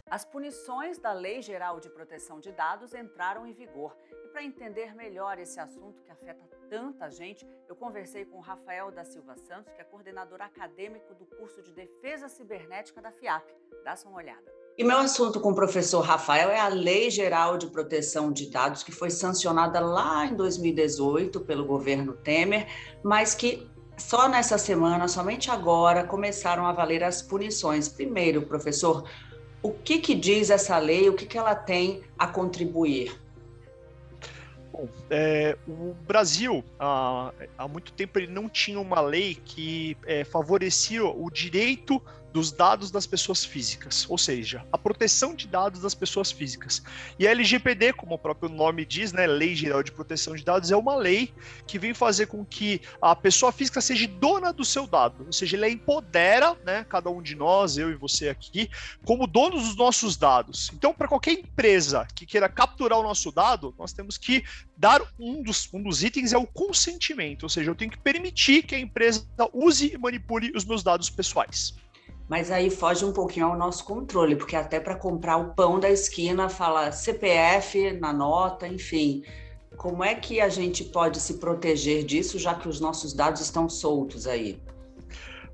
As punições da Lei Geral de Proteção de Dados entraram em vigor. E para entender melhor esse assunto que afeta tanta gente, eu conversei com o Rafael da Silva Santos, que é coordenador acadêmico do curso de Defesa Cibernética da FIAP. Dá só uma olhada. E meu assunto com o professor Rafael é a Lei Geral de Proteção de Dados, que foi sancionada lá em 2018 pelo governo Temer, mas que só nessa semana, somente agora, começaram a valer as punições. Primeiro, professor, o que diz essa lei, o que ela tem a contribuir? Bom, o Brasil, há muito tempo, ele não tinha uma lei que favorecia o direito dos dados das pessoas físicas, ou seja, a proteção de dados das pessoas físicas. E a LGPD, como o próprio nome diz, né, Lei Geral de Proteção de Dados, é uma lei que vem fazer com que a pessoa física seja dona do seu dado, ou seja, ele empodera, né, cada um de nós, eu e você aqui, como donos dos nossos dados. Então, para qualquer empresa que queira capturar o nosso dado, nós temos que dar um dos itens é o consentimento, ou seja, eu tenho que permitir que a empresa use e manipule os meus dados pessoais. Mas aí foge um pouquinho ao nosso controle, porque até para comprar o pão da esquina fala CPF na nota, enfim. Como é que a gente pode se proteger disso, já que os nossos dados estão soltos aí?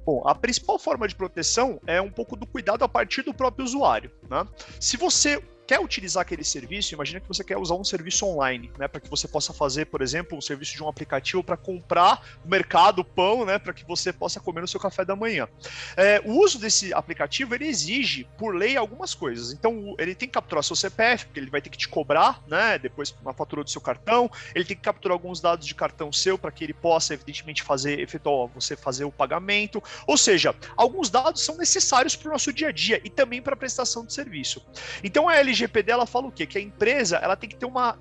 Bom, a principal forma de proteção é um pouco do cuidado a partir do próprio usuário, né? Se você quer utilizar aquele serviço, imagina que você quer usar um serviço online, né, para que você possa fazer, por exemplo, um serviço de um aplicativo para comprar no mercado pão, né, para que você possa comer no seu café da manhã. O uso desse aplicativo, ele exige, por lei, algumas coisas. Então, ele tem que capturar seu CPF, porque ele vai ter que te cobrar, né, depois na fatura do seu cartão, ele tem que capturar alguns dados de cartão seu para que ele possa, evidentemente, efetuar você fazer o pagamento. Ou seja, alguns dados são necessários para o nosso dia a dia e também para a prestação de serviço. Então, a LGPD, ela fala o quê? Que a empresa, ela tem que ter uma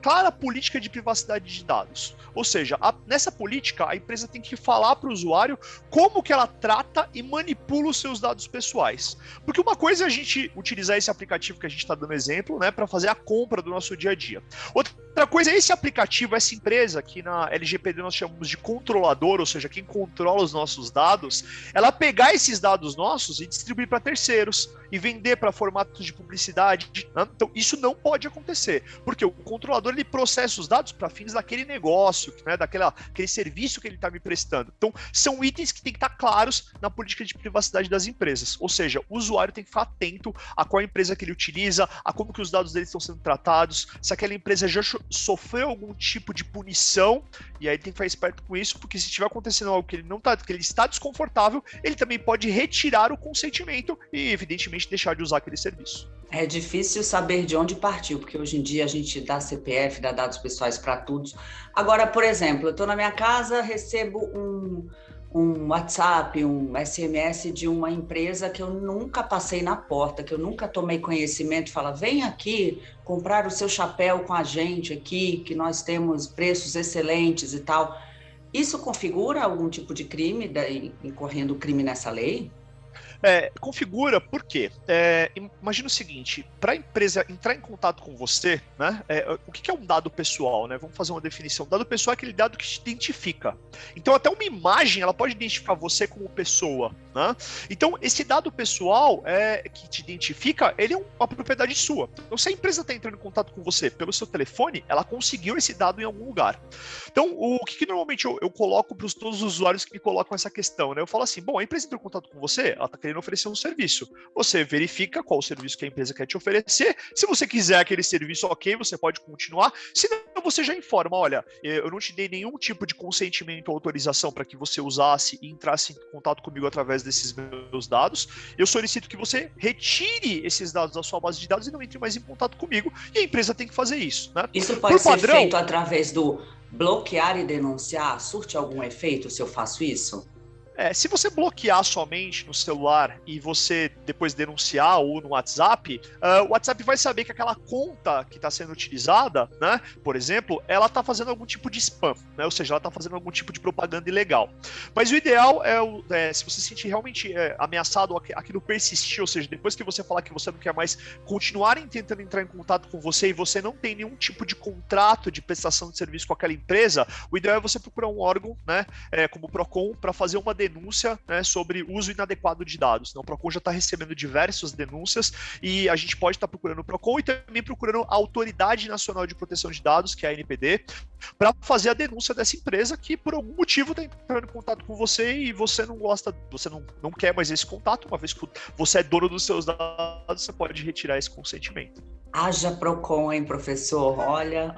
clara política de privacidade de dados. Ou seja, nessa política, a empresa tem que falar para o usuário como que ela trata e manipula os seus dados pessoais. Porque uma coisa é a gente utilizar esse aplicativo que a gente está dando exemplo, né, para fazer a compra do nosso dia a dia. Outra coisa é esse aplicativo, essa empresa, que na LGPD nós chamamos de controlador, ou seja, quem controla os nossos dados, ela pegar esses dados nossos e distribuir para terceiros e vender para formatos de publicidade. Né? Então, isso não pode acontecer, porque o controlador, ele processa os dados para fins daquele negócio, né, aquele serviço que ele está me prestando. Então, são itens que têm que estar claros na política de privacidade das empresas. Ou seja, o usuário tem que ficar atento a qual empresa que ele utiliza, a como que os dados dele estão sendo tratados, se aquela empresa já sofreu algum tipo de punição, e aí tem que ficar esperto com isso, porque se estiver acontecendo algo que ele não tá, que ele está desconfortável, ele também pode retirar o consentimento e, evidentemente, deixar de usar aquele serviço. É difícil saber de onde partiu, porque hoje em dia a gente dá CPF, dá dados pessoais para todos. Agora, por exemplo, eu estou na minha casa, recebo um WhatsApp, um SMS de uma empresa que eu nunca passei na porta, que eu nunca tomei conhecimento, fala, vem aqui comprar o seu chapéu com a gente aqui, que nós temos preços excelentes e tal. Isso configura algum tipo de crime, incorrendo crime nessa lei? Configura, por quê? Imagina o seguinte, para a empresa entrar em contato com você, né, o que é um dado pessoal? Né? Vamos fazer uma definição. Dado pessoal é aquele dado que te identifica. Então, até uma imagem, ela pode identificar você como pessoa. Né? Então, esse dado pessoal que te identifica, ele é uma propriedade sua. Então, se a empresa está entrando em contato com você pelo seu telefone, ela conseguiu esse dado em algum lugar. Então, o que normalmente eu coloco para todos os usuários que me colocam essa questão? Né? Eu falo assim, bom, a empresa entrou em contato com você, ela está querendo oferecer um serviço. Você verifica qual o serviço que a empresa quer te oferecer. Se você quiser aquele serviço, ok, você pode continuar. Se não, você já informa, olha, eu não te dei nenhum tipo de consentimento ou autorização para que você usasse e entrasse em contato comigo através desses meus dados. Eu solicito que você retire esses dados da sua base de dados e não entre mais em contato comigo. E a empresa tem que fazer isso. Né? Isso pode ser feito através do bloquear e denunciar? Surte algum efeito se eu faço isso? Se você bloquear somente no celular e você depois denunciar ou no WhatsApp, o WhatsApp vai saber que aquela conta que está sendo utilizada, né, por exemplo, ela está fazendo algum tipo de spam, né, ou seja, ela está fazendo algum tipo de propaganda ilegal. Mas o ideal se você se sentir realmente ameaçado, aquilo persistir, ou seja, depois que você falar que você não quer mais continuarem tentando entrar em contato com você e você não tem nenhum tipo de contrato de prestação de serviço com aquela empresa, o ideal é você procurar um órgão, né, como o Procon, para fazer uma denúncia denúncia, né, sobre uso inadequado de dados. Então, o Procon já está recebendo diversas denúncias e a gente pode estar procurando o Procon e também procurando a Autoridade Nacional de Proteção de Dados, que é a ANPD, para fazer a denúncia dessa empresa que por algum motivo está entrando em contato com você e você não gosta, você não quer mais esse contato. Uma vez que você é dono dos seus dados, você pode retirar esse consentimento. Haja Procon, hein, professor? Olha,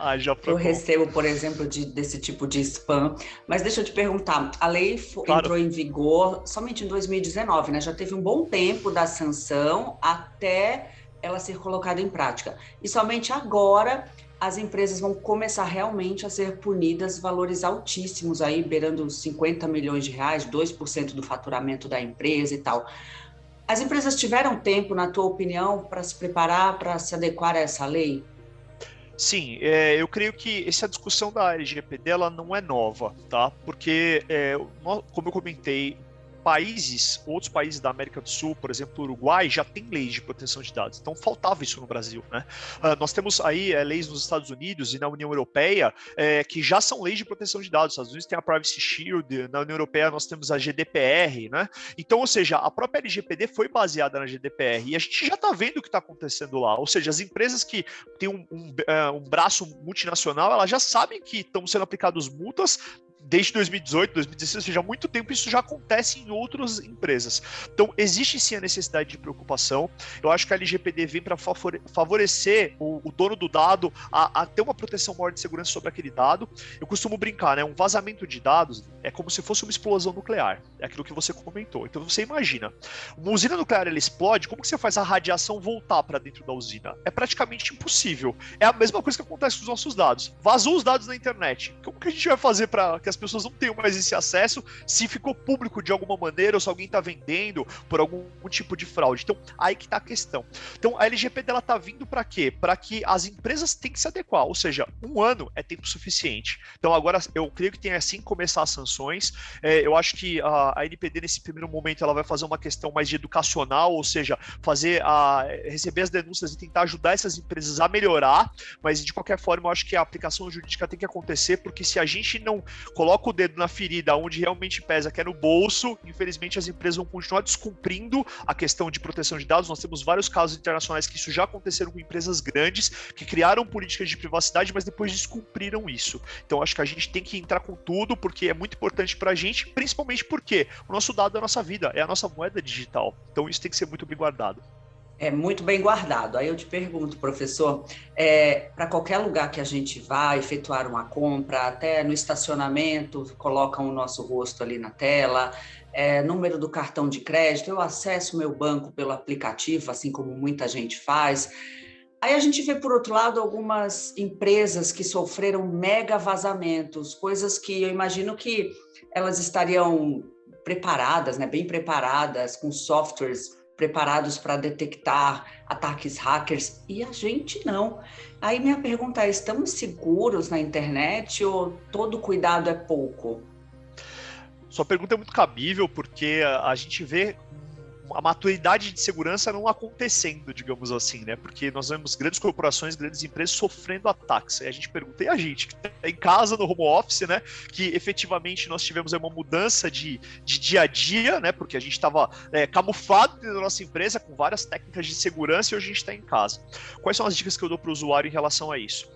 eu recebo, por exemplo, desse tipo de spam. Mas deixa eu te perguntar, a lei entrou em vigor somente em 2019, né? Já teve um bom tempo da sanção até ela ser colocada em prática. E somente agora as empresas vão começar realmente a ser punidas valores altíssimos, aí beirando 50 milhões de reais, 2% do faturamento da empresa e tal. As empresas tiveram tempo, na tua opinião, para se preparar, para se adequar a essa lei? Sim, eu creio que essa discussão da LGPD ela não é nova, tá? Porque, como eu comentei, outros países da América do Sul, por exemplo, o Uruguai, já tem leis de proteção de dados. Então, faltava isso no Brasil, né? Nós temos aí leis nos Estados Unidos e na União Europeia que já são leis de proteção de dados. Nos Estados Unidos tem a Privacy Shield, na União Europeia nós temos a GDPR, né? Então, ou seja, a própria LGPD foi baseada na GDPR e a gente já está vendo o que está acontecendo lá. Ou seja, as empresas que têm um braço multinacional, elas já sabem que estão sendo aplicadas multas desde 2018, 2016, ou seja, há muito tempo isso já acontece em outras empresas. Então, existe sim a necessidade de preocupação. Eu acho que a LGPD vem para favorecer o dono do dado a ter uma proteção maior de segurança sobre aquele dado. Eu costumo brincar, né? Um vazamento de dados é como se fosse uma explosão nuclear. É aquilo que você comentou. Então, você imagina, uma usina nuclear, ela explode, como que você faz a radiação voltar para dentro da usina? É praticamente impossível. É a mesma coisa que acontece com os nossos dados. Vazou os dados na internet. Como que a gente vai fazer para que as pessoas não tenham mais esse acesso se ficou público de alguma maneira ou se alguém está vendendo por algum tipo de fraude? Então, aí que está a questão. Então, a LGPD ela está vindo para quê? Para que as empresas tenham que se adequar, ou seja, 1 ano é tempo suficiente. Então, agora, eu creio que tem assim que começar as sanções. Eu acho que a NPD, nesse primeiro momento, ela vai fazer uma questão mais de educacional, ou seja, receber as denúncias e tentar ajudar essas empresas a melhorar, mas, de qualquer forma, eu acho que a aplicação jurídica tem que acontecer, porque se a gente não coloca o dedo na ferida onde realmente pesa, que é no bolso, infelizmente as empresas vão continuar descumprindo a questão de proteção de dados. Nós temos vários casos internacionais que isso já aconteceram com empresas grandes que criaram políticas de privacidade, mas depois descumpriram isso. Então acho que a gente tem que entrar com tudo, porque é muito importante para a gente, principalmente porque o nosso dado é a nossa vida, é a nossa moeda digital. Então isso tem que ser muito bem guardado. É muito bem guardado. Aí eu te pergunto, professor, para qualquer lugar que a gente vá efetuar uma compra, até no estacionamento, colocam o nosso rosto ali na tela, número do cartão de crédito, eu acesso o meu banco pelo aplicativo, assim como muita gente faz. Aí a gente vê, por outro lado, algumas empresas que sofreram mega vazamentos, coisas que eu imagino que elas estariam preparadas, né, bem preparadas, com softwares preparados para detectar ataques hackers, e a gente não. Aí minha pergunta é, estamos seguros na internet ou todo cuidado é pouco? Sua pergunta é muito cabível, porque a gente vê a maturidade de segurança não acontecendo, digamos assim, né? Porque nós vemos grandes corporações, grandes empresas sofrendo ataques. Aí a gente pergunta, e a gente que está em casa, no home office, né? Que efetivamente nós tivemos uma mudança de dia a dia, né? Porque a gente estava camuflado dentro da nossa empresa com várias técnicas de segurança e hoje a gente está em casa. Quais são as dicas que eu dou para o usuário em relação a isso?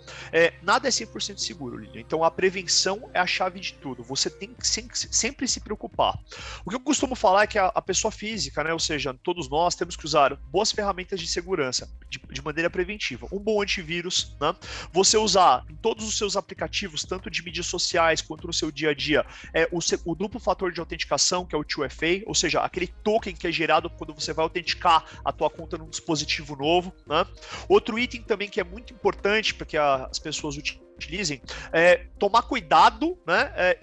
Nada é 100% seguro, Lilian. Então a prevenção é a chave de tudo. Você tem que sempre se preocupar. O que eu costumo falar é que a pessoa física, né? Ou seja, todos nós temos que usar boas ferramentas de segurança de maneira preventiva. Um bom antivírus, né? Você usar em todos os seus aplicativos, tanto de mídias sociais quanto no seu dia a dia, o duplo fator de autenticação, que é o 2FA, ou seja, aquele token que é gerado quando você vai autenticar a tua conta num dispositivo novo, né? Outro item também que é muito importante para que as pessoas utilizem tomar cuidado, né,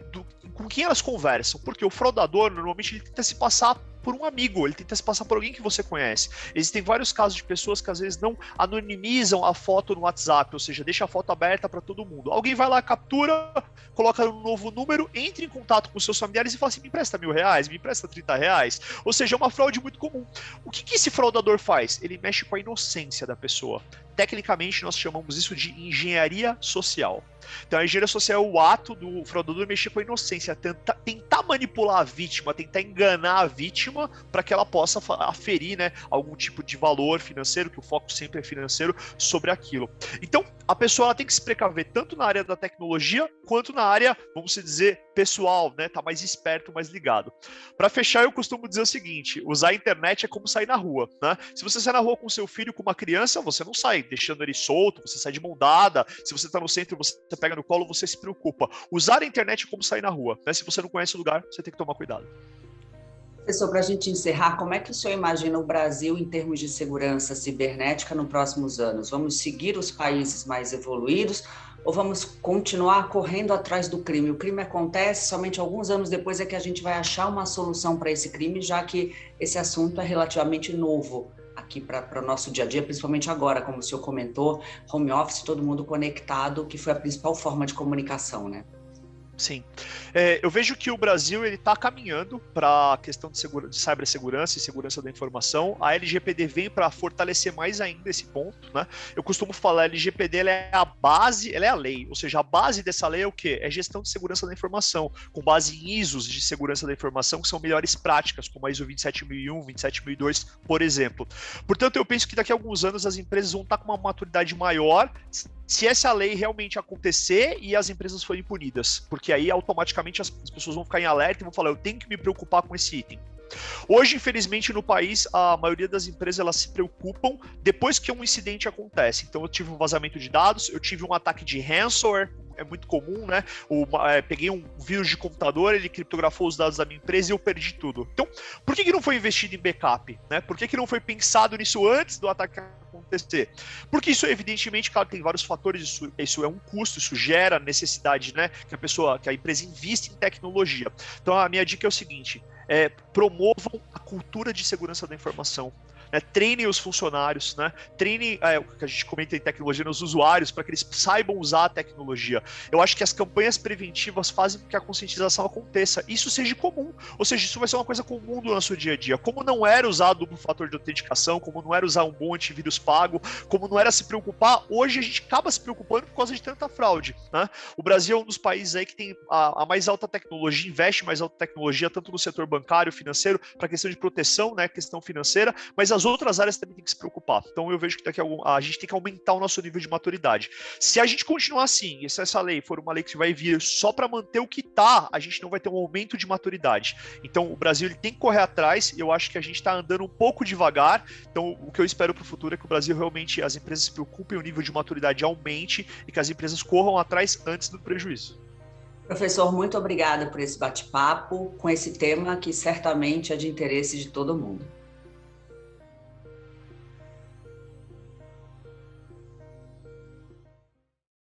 com quem elas conversam, porque o fraudador normalmente ele tenta se passar por um amigo, ele tenta se passar por alguém que você conhece. Existem vários casos de pessoas que às vezes não anonimizam a foto no WhatsApp, ou seja, deixa a foto aberta para todo mundo. Alguém vai lá, captura, coloca um novo número, entra em contato com seus familiares e fala assim, me empresta R$1.000, me empresta R$30. Ou seja, é uma fraude muito comum. O que esse fraudador faz? Ele mexe com a inocência da pessoa. Tecnicamente, nós chamamos isso de engenharia social. Então, a engenharia social é o ato do fraudador mexer com a inocência, tentar manipular a vítima, tentar enganar a vítima para que ela possa aferir, né, algum tipo de valor financeiro, que o foco sempre é financeiro, sobre aquilo. Então, a pessoa ela tem que se precaver tanto na área da tecnologia, quanto na área, vamos dizer, pessoal, né, tá mais esperto, mais ligado. Para fechar, eu costumo dizer o seguinte, usar a internet é como sair na rua, né? Se você sai na rua com seu filho, com uma criança, você não sai deixando ele solto, você sai de mão dada, se você está no centro, você pega no colo, você se preocupa. Usar a internet é como sair na rua, né? Se você não conhece o lugar, você tem que tomar cuidado. Professor, para a gente encerrar, como é que o senhor imagina o Brasil em termos de segurança cibernética nos próximos anos? Vamos seguir os países mais evoluídos ou vamos continuar correndo atrás do crime? O crime acontece, somente alguns anos depois é que a gente vai achar uma solução para esse crime, já que esse assunto é relativamente novo aqui para o nosso dia a dia, principalmente agora, como o senhor comentou, home office, todo mundo conectado, que foi a principal forma de comunicação, né? Sim. Eu vejo que o Brasil está caminhando para a questão de cibersegurança e segurança da informação. A LGPD vem para fortalecer mais ainda esse ponto, né? Eu costumo falar, a LGPD ela é a base, ela é a lei, ou seja, a base dessa lei é o quê? É gestão de segurança da informação, com base em ISOs de segurança da informação, que são melhores práticas, como a ISO 27001, 27002, por exemplo. Portanto, eu penso que daqui a alguns anos as empresas vão estar com uma maturidade maior, se essa lei realmente acontecer e as empresas forem punidas, porque aí automaticamente as pessoas vão ficar em alerta e vão falar, eu tenho que me preocupar com esse item. Hoje, infelizmente, no país, a maioria das empresas elas se preocupam depois que um incidente acontece. Então, eu tive um vazamento de dados, eu tive um ataque de ransomware, é muito comum, né? Peguei um vírus de computador, ele criptografou os dados da minha empresa e eu perdi tudo. Então, por que não foi investido em backup? Né? Por que não foi pensado nisso antes do ataque acontecer? Porque isso, evidentemente, claro, tem vários fatores, isso é um custo, isso gera necessidade, né? Que a empresa invista em tecnologia. Então, a minha dica é o seguinte, promovam a cultura de segurança da informação. Né, treinem os funcionários, né, treinem o que a gente comenta em tecnologia nos usuários para que eles saibam usar a tecnologia. Eu acho que as campanhas preventivas fazem com que a conscientização aconteça. Isso seja comum, ou seja, isso vai ser uma coisa comum do nosso dia a dia. Como não era usar o duplo fator de autenticação, como não era usar um bom antivírus pago, como não era se preocupar, hoje a gente acaba se preocupando por causa de tanta fraude. Né? O Brasil é um dos países aí que tem a mais alta tecnologia, investe mais alta tecnologia, tanto no setor bancário, financeiro, para a questão de proteção, né, questão financeira, mas as outras áreas também tem que se preocupar. Então eu vejo que a gente tem que aumentar o nosso nível de maturidade. Se a gente continuar assim, e se essa lei for uma lei que vai vir só para manter o que está, a gente não vai ter um aumento de maturidade. Então o Brasil ele tem que correr atrás, e eu acho que a gente está andando um pouco devagar. Então o que eu espero para o futuro é que o Brasil realmente, as empresas se preocupem, o nível de maturidade aumente e que as empresas corram atrás antes do prejuízo. Professor, muito obrigada por esse bate-papo com esse tema que certamente é de interesse de todo mundo.